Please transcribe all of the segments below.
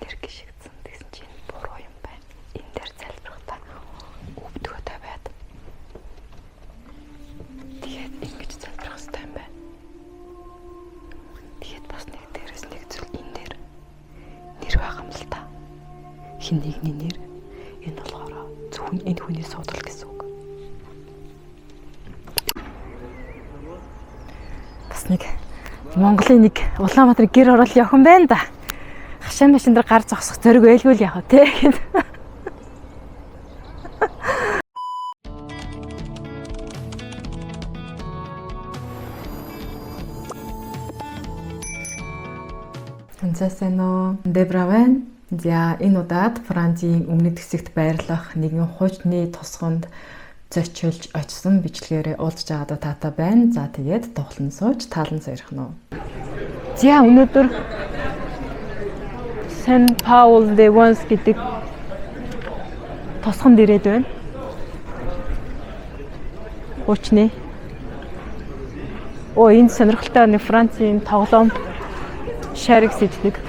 дээр гიშгдсэн гэсэн чинь буруу юм байна. Энэ дээр залбирахтаа өвдгөө тавиад тэгээд ингэж залбирах хэрэгтэй юм байна. Тэгээд бас нэг дээрээс нэг зүйл энэ дээр нэр байх юм л та. Хин нэгний нэр. Энэ болохоор зөвхөн энэ хүний судал гэсэн үг. Бас нэг Монголын нэг Улаанбаатар гэр орол явах юм байна да. Хашаа машин дээр гар зогсох зориг байлгүй л яах вэ те. Анцасано Дебра байна. За энэ удаад Францын өмнөд хэсэгт байрлах нэгэн хуучны тусганд зочилж очсон бичлэгээрээ уулзж байгаадаа таатай байна. За тэгээд тоглон сууж таалан сэрэх нь. За өнөөдөр Сан Паул де Вонс гэдэг тусганд ирээд байна. Хуучны. Энэ сонирхолтой нэг Францын тоглоом шарик сэждэг.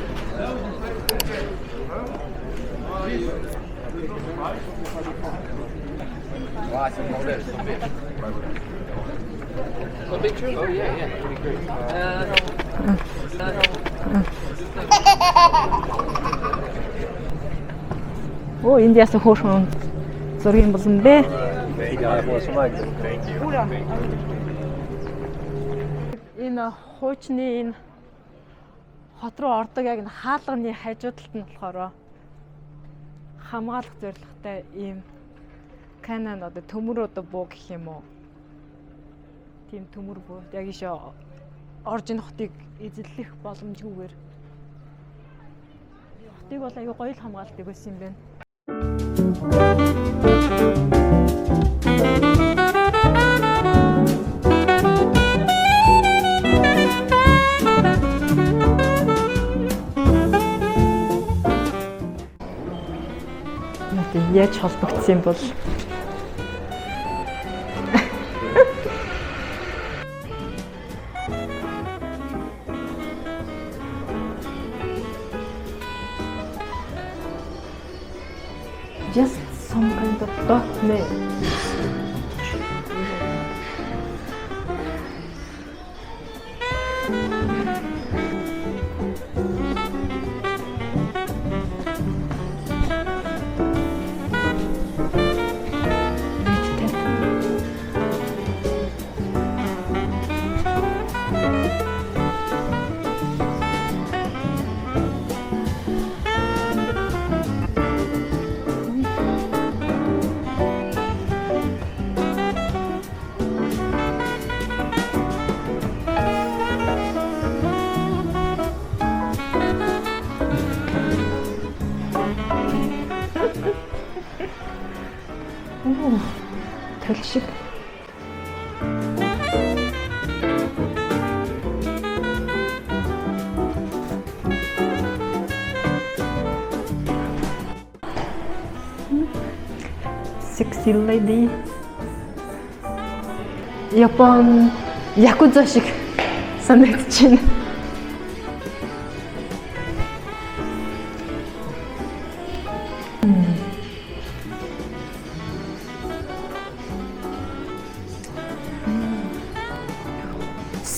Энд яасан хөөрхөн зургийн болсон бэ? Энэ хуучны энэ хот руу ордог яг хаалганы хажуу талд нь болохоор хамгаалах зорилготой ийм Канан одоо төмөр одоо буу гэх юм уу? Тийм төмөр буу. Яг ийшээ орж ин хотыг эзэрлэх боломжгүйгээр хотыг бол аюу гоё л хамгаалдаг байсан юм байна. Яаж холбогдсон бол just some kind of document. Талшиг. Sexy lady. Япон якудза шиг санагдчихэв.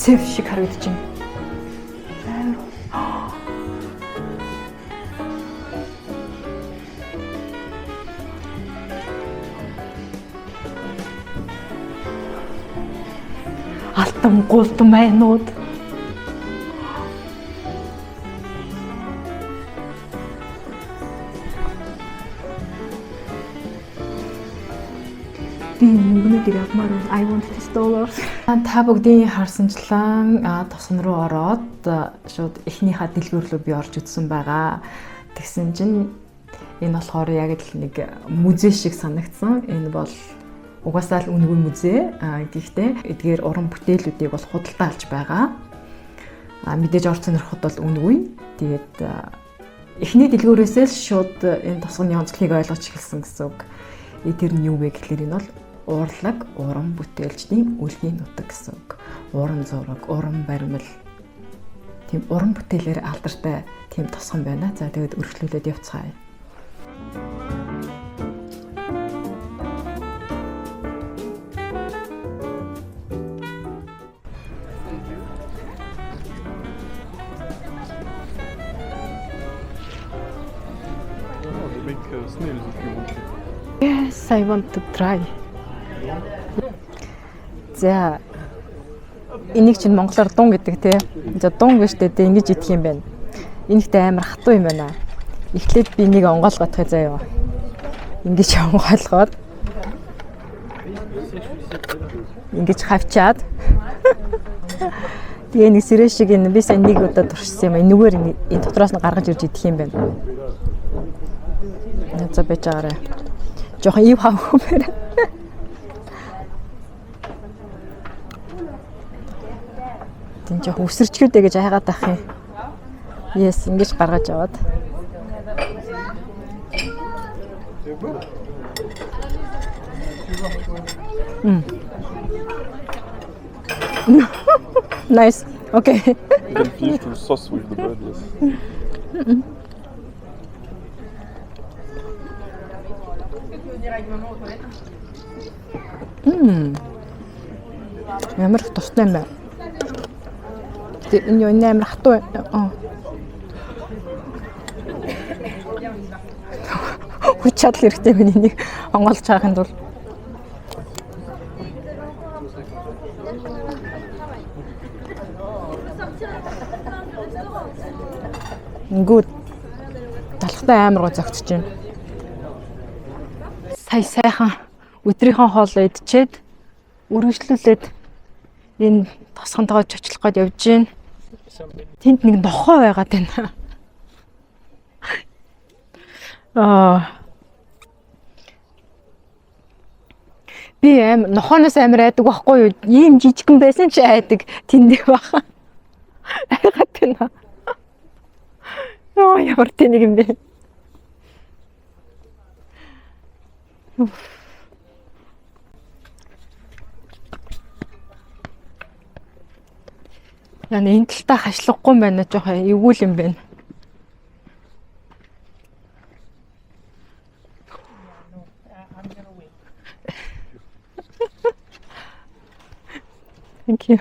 Сэв шиг харагдаж байна. Алтан гултан байнууд. I want $50. Та бүгдийн харсанчлан тосон руу ороод шууд эхнийхээ дэлгүүр рүү би орж үзсэн байгаа. Тэгсэн чинь энэ болохоор яг л нэг музей шиг санагдсан. Энэ бол угаасаа л үнэгүй музей. Гэхдээ эдгээр уран бүтээлүүдийг бол худалдаа алж байгаа. Мэдээж орц сонирхоход бол үнэгүй. Тэгээд эхний дэлгүүрээсээ л шууд энэ тосгоны онцлогийг ойлгож эхэлсэн гэсэн үг. Тэр нь юу вэ гэхээр энэ бол урлаг, уран бүтээлчдийн үлгийн нутаг гэсэн үг. Уран зураг, уран баримл. тийм уран бүтээлээр алдартай тийм тосгон байна. За тэгээд өргөжлүүлээд явцгаая. Yes, I want to try. За энийг чинь монголоор дун гэдэг тий. За дун гэж дээ ингэж идэх юм байна. Энийхтэй амар хатуу юм байна. Эхлээд би энийг онгойлгоох заяа. Ингэж онгойлгоод ингэж хавчаад тэгээ нэг сэрэ шиг энэ би сайн нэг удаа туршсан юм. Энэгээр энэ дотроос нь гаргаж ирж идэх юм байна. За байж байгаарай. Жохон ив хавгүй байна. Тин жоох өсөрчгүүдэй гэж хайгаад байх юм. Yes, ингэж гаргаж аваад. Nice. Okay. You can finish the sauce with the bread, yes. Ямар тустай юм бэ? Энэ юу амар хатуу. Хүч чадал хэрэгтэй байна энийг онгойлж хаахын тулд. Good. Талхтай амар гоо зогтож байна. Сайхан өдрийнхөө хоолоо идчихэд үргэлжлүүлээд энэ тосгонтойгоо чочлох гээд явж байна. Тэнд нэг нохоо байгаад байна. Би нохооноос амар айдаг байхгүй юу? Ийм жижигхэн байсан чи айдаг тэндээ баха. Айгаад байна. Ямар тэнэг юм бэ? Яна энэ талтаа хашлахгүй юм байна. Жохон эвгүй юм байна. Thank you.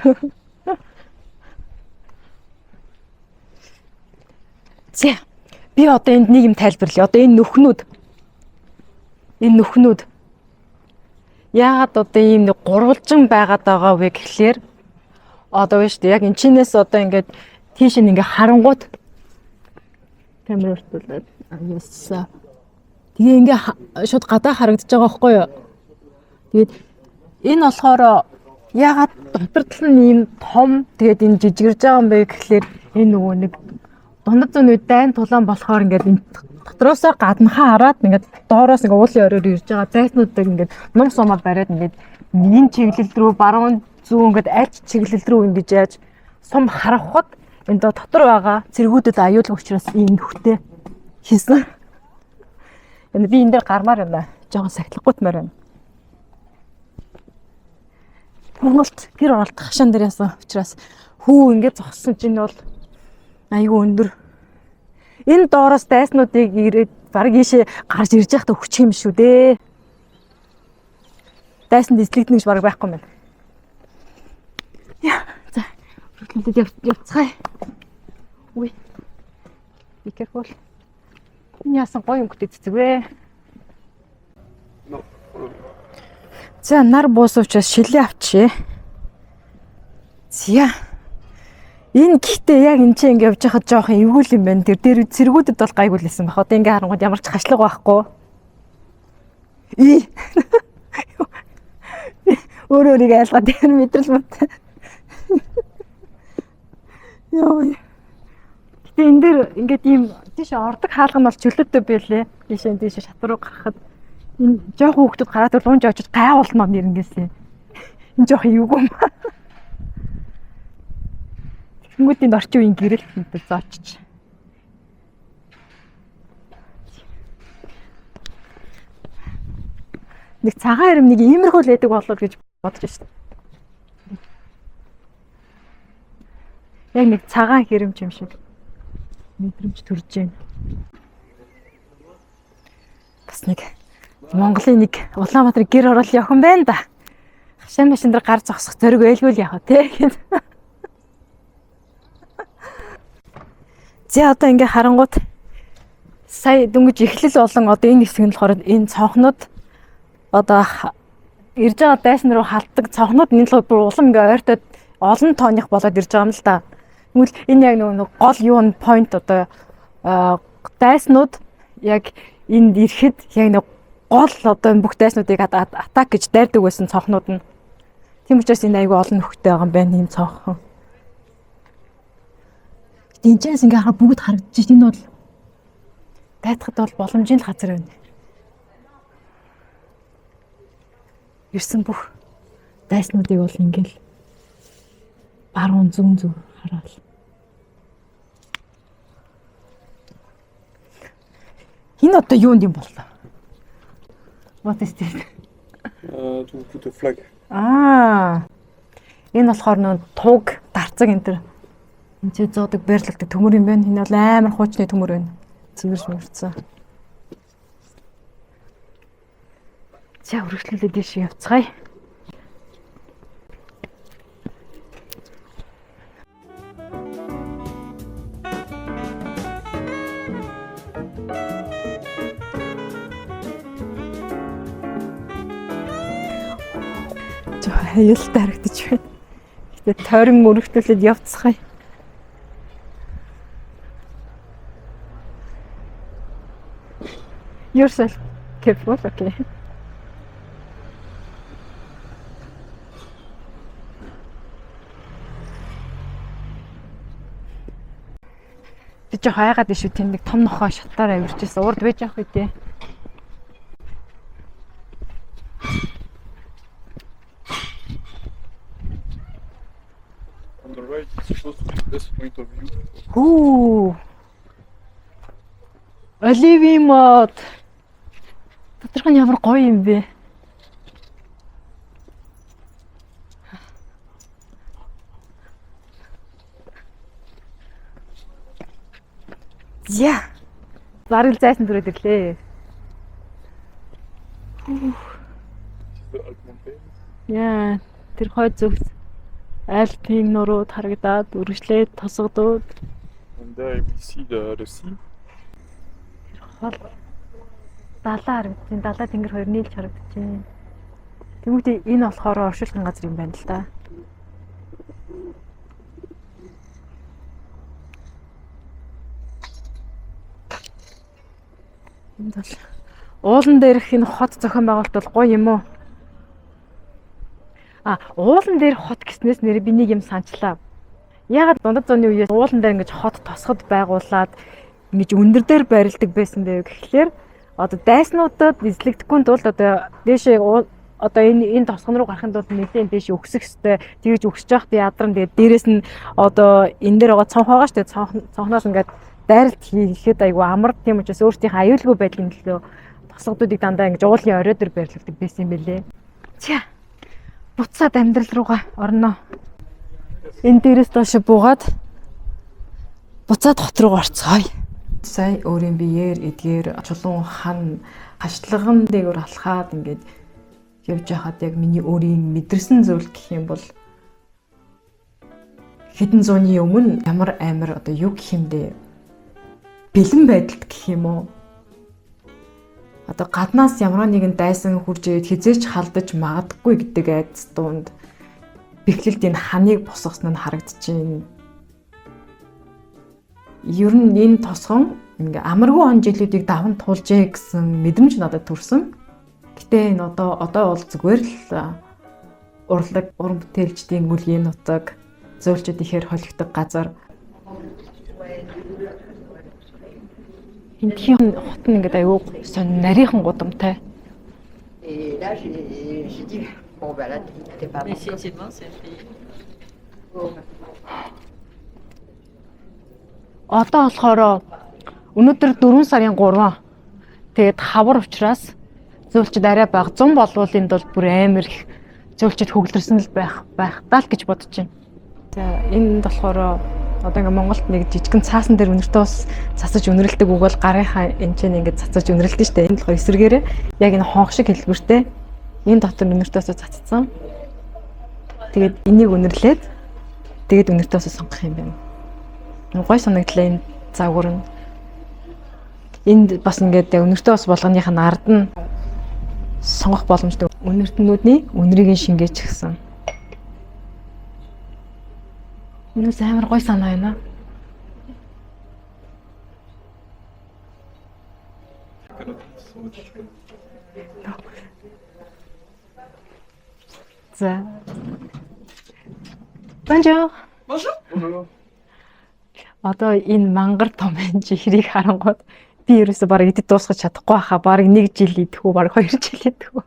За би одоо энд нэг юм тайлбарлая. Одоо энэ нүхнүүд яагаад одоо ийм нэг гурвалжин байгаад байгаа вэ гэхлээр одоо биш үү яг энэ чинээс одоо ингээд тийш ингээ харангуут камер өртүүлээд ясса. Тэгээ ингээ шууд гадаа харагдаж байгаа байхгүй юу? Тэгээд энэ болохоор яагаад дотортол нь ийм том тэгээд энэ жижигэрж байгаа юм бэ гэхлээр энэ нөгөө нэг дундад зүүн дайн тулаан болохоор ингээд энэ дотроосоо гаднахаа хараад ингээд доороос ингээд уулын оройр ирж байгаа дайснуудыг ингээд ном сумаар бариад ингээд энэ чиглэл рүү баруун зүүн ингээд аль чиглэл рүү ингэж яаж сум харахад энэ дотор байгаа цэргүүдэд аюулгүй учраас ийм нөхтэй хийсэн. Энэ би энэ дээр гармаар байна. Жохон сахилахгүймээр байна. Монголд гэр оролт хашаан дээр яасан учраас хүү ингээд зогссон чинь бол айгүй өндөр. Энэ доороос дайснуудыг ирээд баг ийшээ гарч ирж байхдаа хүч юм шүү дээ. Дайсанд эзлэгдэнэ гэж баг байхгүй юм байна. Яа, за. Хөдлөлтөд явцгаая. Үгүй. Be careful. Энэ яасан гоё өнгөтэй цэцэг вэ? За, нар буусуучаас шилээ авчие. Зя. Энэ гэхдээ яг энэ чинь ингэ явж байхад жоохон эвгүй юм байна. Тэр дээр цэргүүдэд бол гайгүй лсэн баг. Одоо ингэ харангууд ямар ч хашлага байхгүй. Өөрөөрийг айлгаад тэр мэдрэл мат. Яа. Гэтэ энэ дээр ингээд ийм тийш ордог хаалга нь бол чөлөөтэй байлээ. Тийш шатар руу гарахад энэ жоохон хүүхдүүд гараад луунж очиж гайвуулнаа нэрнгээсээ. Энэ жоохон эвгүй юм. Тэнгүүдийн орчин үеийн гэрэл хэмтэй зоочч. Нэг цагаан ирэм нэг иймэрхүү лээдэг болов гэж бодож байна. Яг нэг цагаан хэрэмж юм шиг мэдрэмж төрж байна. Бас нэг Монголын нэг Улаанбаатар гэр орол явах юм байна да. Хашаа машин дээр гар зогсох зориг байлгүй л яах вэ те. За одоо ингээ харангуут сая дөнгөж эхлэл болон одоо энэ хэсэг нь болохоор энэ цонхнууд одоо ирж байгаа дайсан руу халтдаг цонхнууд энэ л бүр улам ингээ ойртоод олон тооных болоод ирж байгаа юм л да. Тэгвэл энэ яг нэг гол юу н point одоо дайснууд яг энд ирэхэд яг нэг гол одоо бүх дайснуудыг атак гэж дайрдаг байсан цонхнууд нь. Тийм учраас энэ айгүй олон нөхөтэй байгаа юм байна энэ цонхон. Энд ингээ хараа бүгд харагдаж байна. Энэ бол дайтахад бол боломжийн газар байна. Ирсэн бүх дайснуудыг бол ингээл баруун зүүн зүг хараад. Энэ одоо юунд юм боллоо? What is this? To put a flag. Энэ болохоор нөө туг дарцаг энэ төр. Энд чи зоодог байрлагдаг төмөр юм байна. Энэ бол амар хуучны төмөр байна. Цэвэрс мөрцөн. За өргөжлүүлээд дэш явцгаая. Аюултай харагдаж байна. Гэтэ тойрон өргөжлүүлээд явцгаая. Yourself careful, okay. Тэг жоо хайгаад ишүү тэнд нэг том нохоо шатаар авирчээс урд байж явах үедээ. On the right, it's supposed to be the best point of view. Ooh. Оливийн мод. Доторх нь ямар гоё юм бэ? Я. Барил зайсан түрээд ирлээ. Яа, тэр хой зүгт Альпийн нурууд харагдаад үргэлжлээд тосгодууд. And there we see the sea. Далаа харагдаж, далаа тэнгэр хоёр нийлж харагдаж байна. Тэгмүүдээ энэ болохоор оршуулгын газар юм байна л да. Энд бол уулан дээрх энэ хот зохион байгуулалт бол гоё юм уу? Уулан дээр хот гэснээс нэр би нэг юм санчлаа. Ягаад дундад зууны үеэс уулан дээр ингэж хот тосгод байгуулад ингэж өндөр дээр барилдаг байсан бэ гэхлээр одоо дайснуудад эзлэгдэхгүй тулд одоо дээшээ одоо энэ тосгон руу гарахын тулд нэгэн дээш өгсөх ёстой. Тэгэж өгсөж явах би ядран тэгээд дээрэс нь одоо энэ дээр байгаа цонх байгаа шүү дээ. Цонхноос ингээд дайралт хийхэд айгу амар тийм учраас өөртөөх аюулгүй байдлын төлөө тосгодуудыг дандаа ингэж уулын орой дээр барилдаг байсан юм бэлээ. За буцаад амьдрал руугаа орноо. Энэ дээрээс доош буугаад буцаад хот руу орцгоё. Сая өөрийн биеэр эдгээр чулуун хан хашлаган дээгүүр алхаад ингээд явж байхад яг миний өөрийн мэдэрсэн зүйл гэх юм бол хэдэн зууны өмнө ямар амар одоо юу гэх юм бэ? Бэлэн байдалд гэх юм уу? Одоо гаднаас ямар нэгэн дайсан хурж ирээд хизээч халдаж магадгүй гэдэг айдас дунд бэхлэлд энэ ханыг босгосон нь харагдаж байна. Ер нь энэ тосгон ингээ амаргүй он жилүүдийг даван туулжээ гэсэн мэдрэмж надад төрсөн. Гэтэ энэ одоо бол зүгээр л урлаг, уран бүтээлчдийн үлгийн нутаг, зөөлчд ихээр холигддог газар. Эндхийн хот нь ингээ аюу сонь нарийнхан гудамтай. Одоо болохоор өнөөдөр 4 сарын 3. Тэгээд хавар учраас зөөлчд арай бага 100 болвол энд бол бүр амар их зөөлчд хөгөлдөрсөн л байх таа л гэж бодож байна. За энд болохоор Одоо ингээ Монголд нэг жижигэн цаасан дээр өнөртөө ус цацаж өнөрлөдөг үг бол гарынхаа энэчэн ингээ цацаж өнөрлөдөн штэ. Энэ болохоор эсрэгээрээ яг энэ хонх шиг хэлбэртэй энэ дотор өнөртөө ус цацсан. Тэгээд энийг өнөрлээд тэгээд өнөртөө ус сонгох юм байна. Гой санагдлаа энэ загвар нь. Энд бас ингээд өнөртөө ус болгоных нь ард нь сонгох боломжтой. Өнөртнүүдний өнрийг нь шингээж гисэн. Нүс амар гой санаа байна. За. Bonjour. Bonjour. Одоо энэ мангар томын чихрийг харангууд би ерөөсө бараг идэд дуусгаж чадахгүй хаа. Бараг 1 жил идэхүү, бараг 2 жил идэхүү.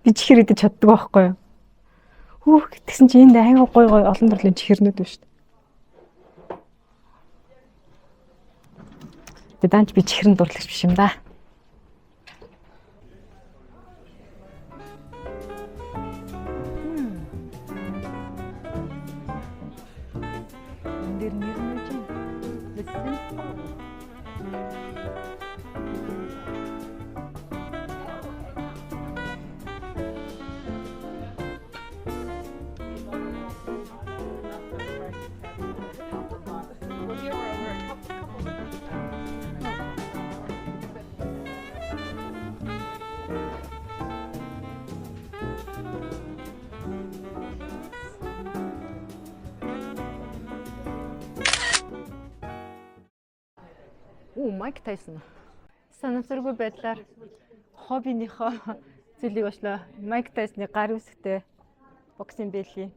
Би чихэр идэж чаддаг байхгүй юу? Хүүх гэсэн чи энд аяга гой олон төрлийн чихэрнүүд байна шүү дээ. Тэгээд данч би чихрэн дурлагч биш юм да. Энд нэр нь чинь лэсэн. Майк Тайсон. Санамсаргүй байдлаар хоббинийхоо зүйлийг очлоо. Майк Тайсны гар үсгтэй боксинг бэлий.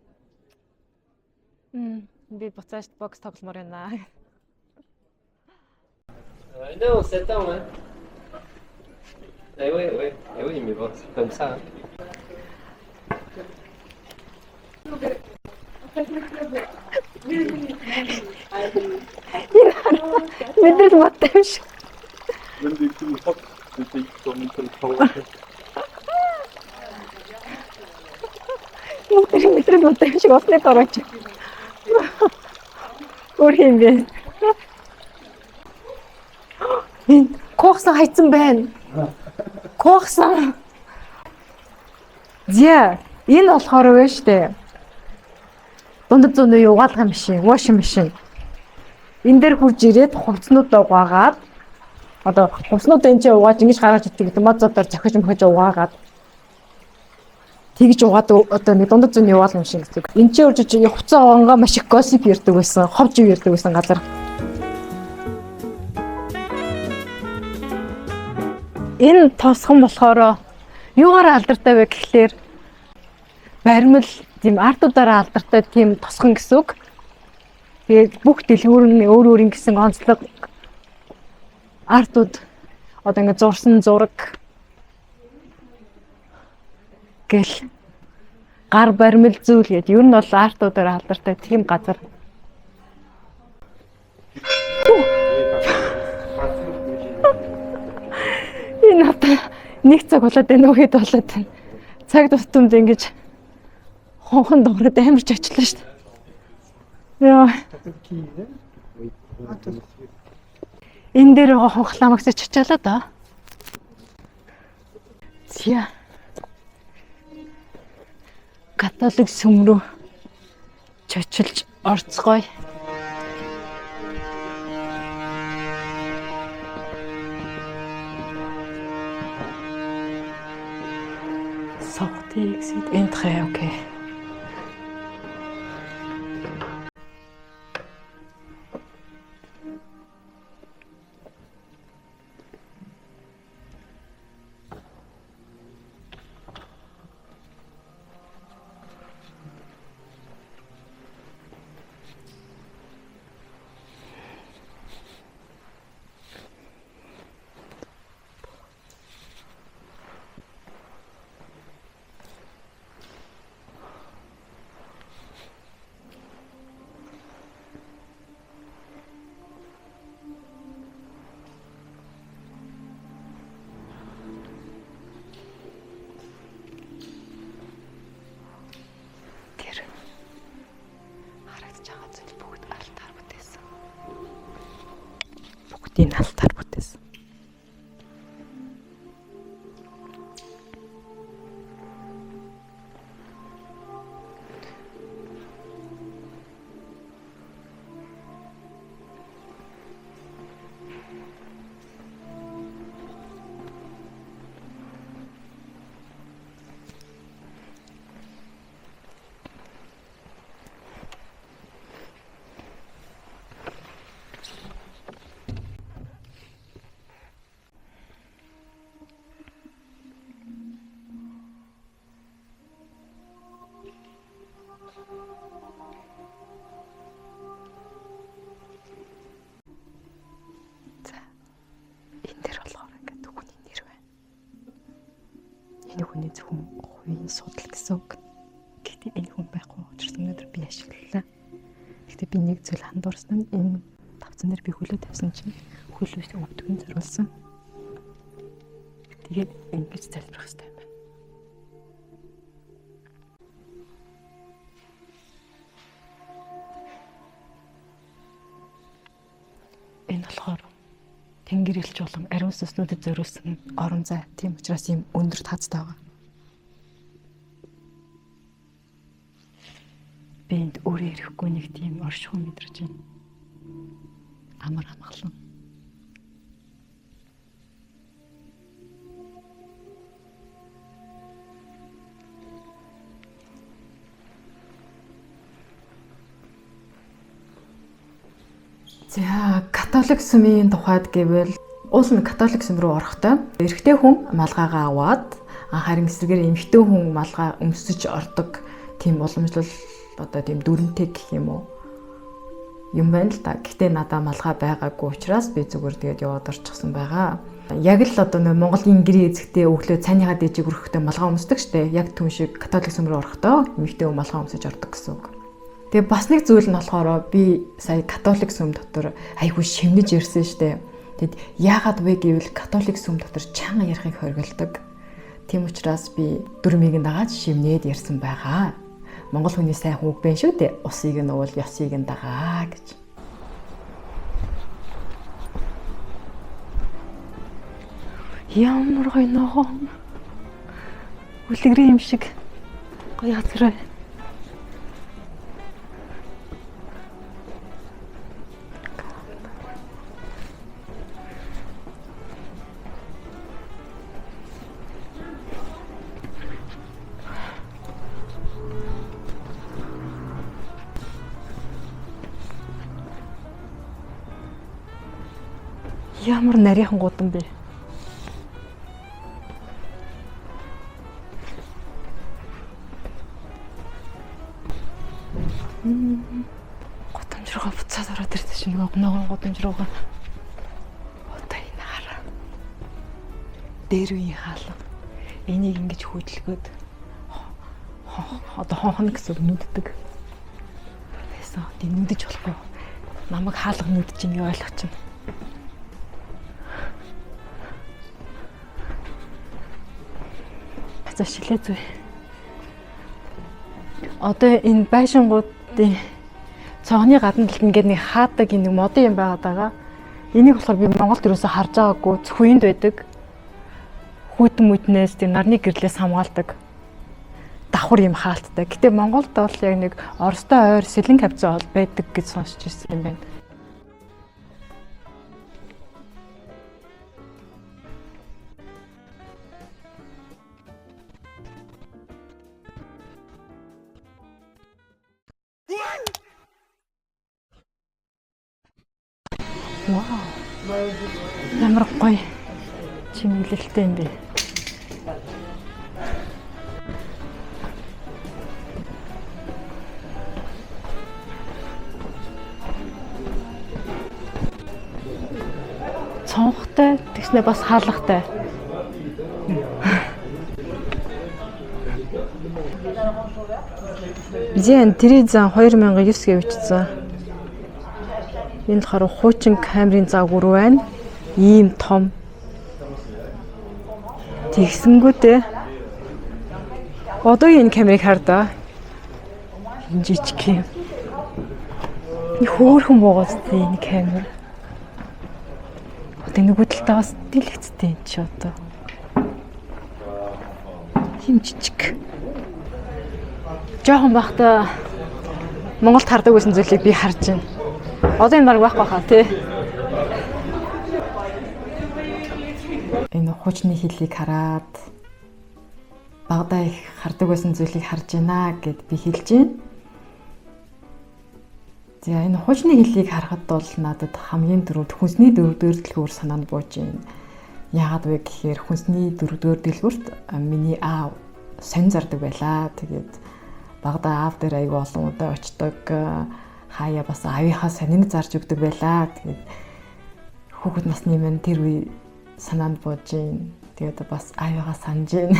Би буцааж бокс тогломоор байна. Non, 7 ans, hein. Eh oui, mais bon, c'est comme ça. Мэдрэл баттай юм шиг. Wenn die viel hat, die ich so mit dem Power. Мэдрэл баттай юм шиг усны дорооч. Өөр юм бэ? Коохсон хайцсан байна. Коохсон. Зя, энэ болохоор вэ штэ. Дундад зүүн үе угаалгын машин, washing machine. Энэ дээр хурж ирээд хувцснуудаа угаагаад одоо хувцснуудаа энэ ч угааж ингэж гаргаж идэх гэдэг модзодоор зохиж мөхөж угаагаад тэгж угаадаг одоо нэг дундад зүүн угаалгын машин гэдэг. Энд ч үржиж хувцас угаангаа маш их gossip ярьдаг байсан, ховж ярьдаг байсан газар. Энэ тосхон болохоор юугаар алдартай вэ гэхлээр баримл тийм артуудаараа алдартай тийм тосхон гэсэн үг. Тэгээд бүх дэлгүүр нь өөр өөр ингэсэн онцлог артууд одоо ингэ зурсан зураг гэл гар баримл зүйл гэдэг. Ер нь бол артуудаараа алдартай тийм газар. Энэ одоо нэг цаг болоод байна уу хэд болоод байна. Цаг тутамд ингэж хонхон дураад амарч очлоо шүү дээ. Яа. Энэ дээр хонхлаамагс чичээлээ да. Зя. Католик сүм рүү чочилж орцгоё. Sortie, exit, entrée, ok. энэ алтаар бүтээсэн. Энэ дээр болохоор ингээд хүний нэр байна. Энэ хүний зөвхөн хувийн судал гэсэн үг. Гэхдээ энэ хүн байхгүй учраас өнөөдөр би ашиглалаа. Гэхдээ би нэг зүйл андуурсан нь энэ тавцан дээр би хөлөө тавьсан чинь хөлөөс өвдгөн зориулсан. Тэгээд ингэж залбирах хэрэгтэй юм байна. Энэ болохоор Тэнгэр элч болон ариун сүнснүүдэд зориулсан орон зай. Тийм учраас ийм өндөр тацтай байгаа. Би энд өөрөө ирэхгүй нэг тийм оршихуй мэдрэж байна. Амар амгалан. За, католик сүмийн тухайд гэвэл уус нь католик сүм рүү орохдоо эрэгтэй хүн малгайгаа аваад харин эсрэгээр эмэгтэй хүн малгай өмсөж ордог тийм уламжлал одоо тийм дүрэнтэй гэх юм уу юм байна л да. Гэхдээ надаа малгай байгаагүй учраас би зүгээр тэгээд яваад орчихсон байгаа. Яг л одоо нөө Монголын гэрээ эзэгтэй өглөө цайныхаа дээжийг өрөхдөө малгай өмсдөг штэ. Яг түн шиг католик сүм рүү орохдоо эмэгтэй хүн малгай өмсөж ордог гэсэн үг. Тэгээ бас нэг зүйл нь болохоор би сая католик сүм дотор айгүй шимнэж ирсэн штэ. Тэгэд яагаад вэ гэвэл католик сүм дотор чанга ярихыг хориглодог. Тийм учраас би дүрмийг нь дагаад шимнээд ярьсан байгаа. Монгол хүний сайн хүүг байна шүү дээ. Усыг нь уул, ёсыг нь дагаа гэж. Ямар гоё ногоо. Үлгэрийн юм шиг гоё газар. Ямар нарийнхан гудан бэ? Гудамж руугаа буцаад ороод ирсэн чинь нөгөө гудамж руугаа. Одоо энэ хараа. Дээр үеийн хаалга. Энийг ингэж хөдөлгөөд одоо хонхно гэсэн нүддэг. Тэсээ тийм нүдэж болохгүй. Намайг хаалга нүдэж ин ойлгоч юм. Шилээ зүй. Одоо энэ байшингуудын цонхны гадна талд ингээд нэг хаадаг нэг модын юм байгаад байгаа. Энийг болохоор би Монголд юусоо харж байгаагүй зөвхөнд байдаг. Хүйтэн мүтнээс тийм нарны гэрлээс хамгаалдаг. Давхар юм хаалттай. Гэтэ Монголд бол яг нэг Оростой ойр сэлэн хавцаа байдаг гэж сонсч ирсэн юм байна. Вау. Ямар гоё чимэглэлтэй юм бэ. Цонхтой тэгснэ бас хаалгатай. Зэн Терезан 2009 гэж бичсэн. Энэ болохоор хуучин камерын загвар байна. Ийм том. Тэгсэнгүүтээ одоо энэ камерыг хардаа. Энэ жижиг юм. Энэ хөөрхөн буугаастай энэ камер. Одоо нөгөө талдаа бас дэлгэцтэй юм чи одоо. Хин жижиг. Жохон бахта Монголд хардаг байсан зүйлийг би харж байна. Одоо энэ баг байхгүй хаа тий. Энэ хуучны хиллийг хараад багада их хардаг байсан зүйлийг харж байна гэд би хэлж байна. За энэ хуучны хиллийг харахад бол надад хамгийн түрүүнд хүнсний дөрөвдүгээр дэлгүүр санаанд бууж байна. Яагаад вэ гэхээр хүнсний дөрөвдүгээр дэлгүүрт миний аав сонь зардаг байлаа. Тэгээд багада аав дээр аягүй олон удаа очдог. Хаяа бас аавынхаа сонинг зарж өгдөг байлаа. Тэгээд хүүхэд насны минь тэр үе санаанд бууж байна. Тэгээд бас аавыгаа санаж байна.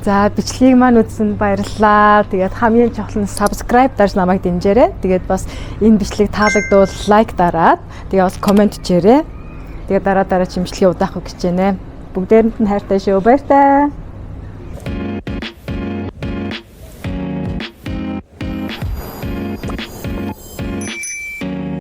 За бичлэгийг маань үзсэнд баярлалаа. Тэгээд хамгийн чухал нь subscribe дарж намайг дэмжээрэй. Тэгээд бас энэ бичлэг таалагдвал лайк дараад тэгээд бас комент хийрээ. Тэгээд дараа чимжлэгийн удаах гэж байна. Бүгдээрэнд нь хайртай шүү. Баяртай.